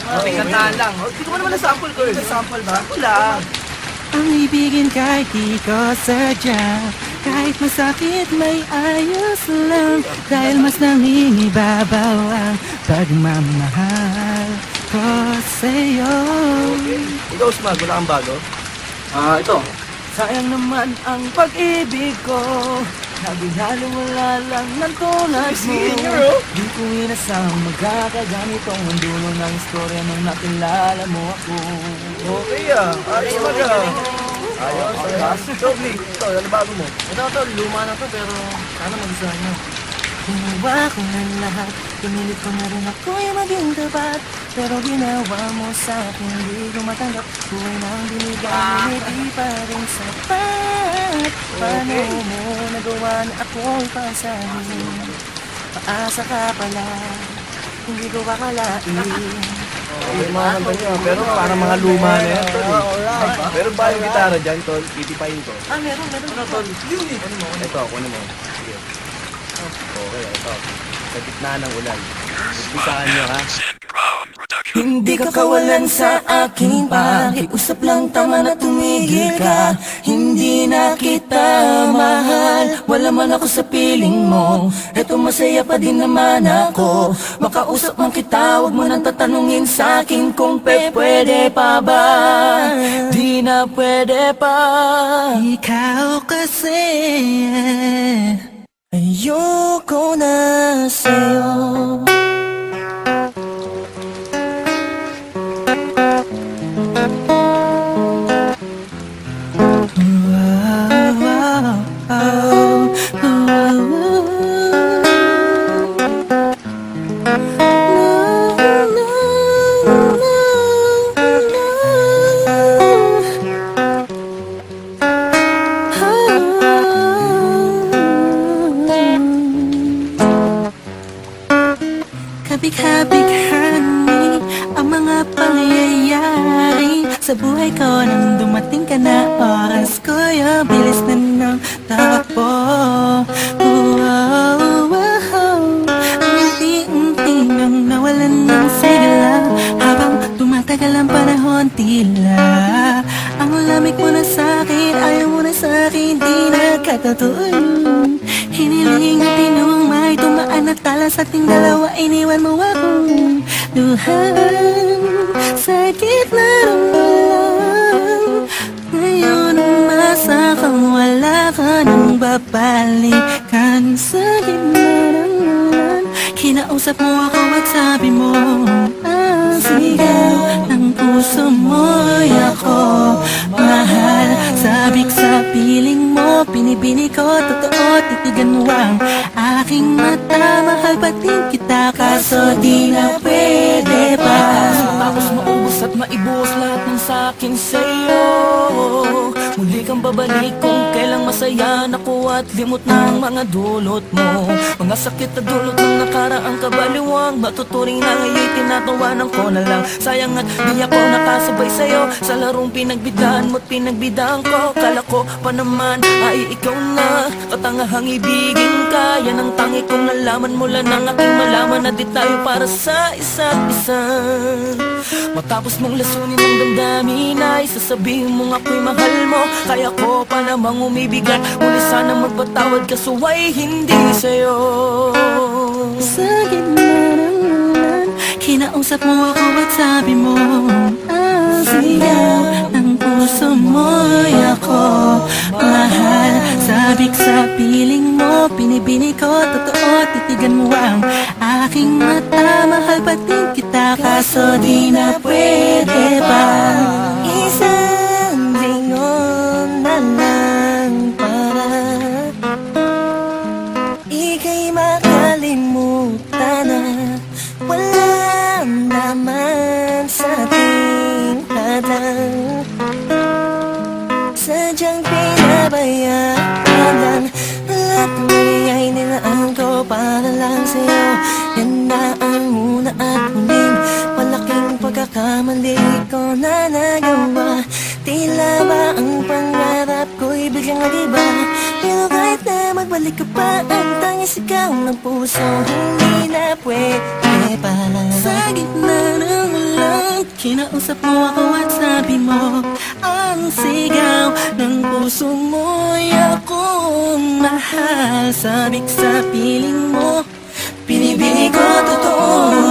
Ating kantahan lang. Hindi ko naman na-sample ko. Na-sample ba? Wala. Ang ibigin kahit di ko sadya, kahit masakit may ayos lang, dahil mas nangingibabaw ang pagmamahal ko sa'yo. Ikaw, Smag, wala kang bago? Ito. Sayang naman ang pag-ibig ko, nabinalo wala lang ng tulad mo. Di ko inasang magkakaganitong ang dulo ng istorya nung nakilala mo ako. Okay ayos Smag Ayos, ayos. Chobli, ito, ano bago mo? Ito, luma na to pero sana magustuhan nyo. Ginawa ko na lahat, pinilit ko na rin ako'y maging tapat, pero ginawa mo sa akin, hindi ko matanggap. Buhay nang binigay, hindi pa rin sapat. Paano mo nagawa na ako'y pasahin? Paasa ka pala, hindi ko akalain. Yung mga kanta niya, pero parang mga luma na yan, tol. Pero ba yung gitara dyan, tol? Titipayin ko. Meron, tol. Ito, kunin mo. Sige. Okay, ito. Sa gitna ng ulan. Umpisaan nyo, ha? Hindi ka kawalan sa aking pakiusap lang, tama na tumigil ka. Hindi na kita mahal, wala man ako sa piling mo. Eto masaya pa din naman ako, makausap man kita, huwag mo nang tatanungin sa akin kung pwede pa ba. Di na pwede pa. Ikaw kasi ayoko na sa'yo. Kabig-kabighani ang mga pangyayari sa buhay ko nang dumating ka na. Oras ko yung bilis na ng takbo. Ang unti-unti nang nawalan ng sigla, habang tumatagal ang panahon tila ang lamig mo na sa'kin, ayaw mo na sa'kin, di na katatuan. Hiniling at tinong may tumaan at tala sa ating dalawa, iniwan mo akong luhan sa gitna ng ulan. Ngayon umasa kang wala ka nang babalikan sa gitna ng ulan. Kinausap mo ako at sabi mo, ang sigaw ng puso mo'y ako mahal. Sabik sa piling mo, pinibini ko, totoo, titigan mo ang aking mata. Mahal pa din kita, kaso di na pwede pa. Tapos maubos at maibos lahat ng sakin sa'yo. Muli kang babalik kung kailang masaya, naku at limot ng mga dulot mo. Mga sakit na dulot ng nakaraang kabaliwang, matuturing na ngayon tinatawanan ko na lang. Sayang at di ako nakasabay sa'yo sa larong pinagbidaan mo't pinagbidaan ko. Kala ko pa naman ay ikaw na katangahang ibigin ka. Yan ang tangi kong nalaman mula ng aking malaman na di tayo para sa isa't isa. Matapos mong lasunin ang damdamin ay sasabihin mong ako'y mahal mo. Kaya ko pa namang umibigat, muli sana magpatawad kaso ay hindi sa'yo. Sa gitna ng ulan, kinausap mo ako at sabi mo, ang sigaw ng puso mo'y ako mahal. Sabik sa piling mo, pinibini ko, totoo, titigan mo ang aking mata. Mahal pa din kita, kaso di na pwede pa. Isang lingon na lang para ika'y makalimutan na wala naman sa ating hadang. Sadyang pinabayaan lahat ay nilaan ko para lang sa'yo. Yan na ang una at huling malaking pagkakamali ko na nagawa. Tila ba ang pangarap ko'y biglang nag-iba, pero kahit na magbalik ka pa, ang tanging sigaw ng puso hindi na pwede pa. Sa gitna ng ulan, Kinausap mo ako at sabi mo ang sigaw ng puso mo'y akong mahal. Sabik sa piling mo, pinibig ko totoo.